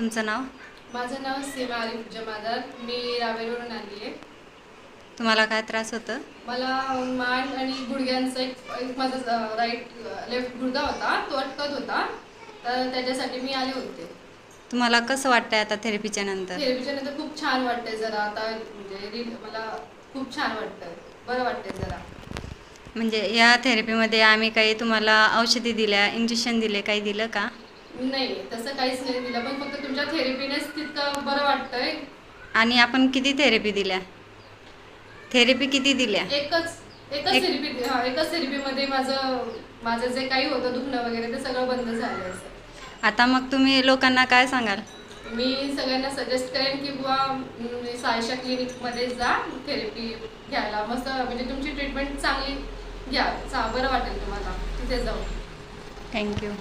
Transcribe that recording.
तुमचं नाव? माझं नाव सीमा आरिफ जमादार. मी रावेरवरून आली आहे. तुम्हाला काय त्रास होतं? मला मान आणि गुडघ्यांचा एक माझा लेफ्ट गुडघा होता, तो अटकत होता, तर त्याच्यासाठी मी आले होते. तुम्हाला कसं वाटतंय आता थेरपीच्या नंतर? थेरपीच्या नंतर खूप छान वाटतंय जरा आता, म्हणजे मला खूप छान वाटतंय, बरं वाटतंय जरा. म्हणजे या थेरपीमध्ये आम्ही काही तुम्हाला औषधी दिल्या, इंजेक्शन दिले, काही दिलं का? नाही, तसं काहीच नाही दिलं, पण फक्त तुमच्या थेरपीनेच तितकं बरं वाटतंय. आणि आपण किती थेरपी दिल्या? थेरपी किती दिल्या? एकच थेरपीमध्ये माझं जे काही होतं दुखणं वगैरे ते सगळं बंद झालं. आता मग तुम्ही लोकांना काय सांगाल? मी सगळ्यांना सजेस्ट करेन की बुवा सायशा क्लिनिकमध्ये जा थेरपी घ्यायला. मस्त, म्हणजे तुमची ट्रीटमेंट चांगली घ्या, बरं वाटेल तुम्हाला तिथे जाऊन. थँक्यू.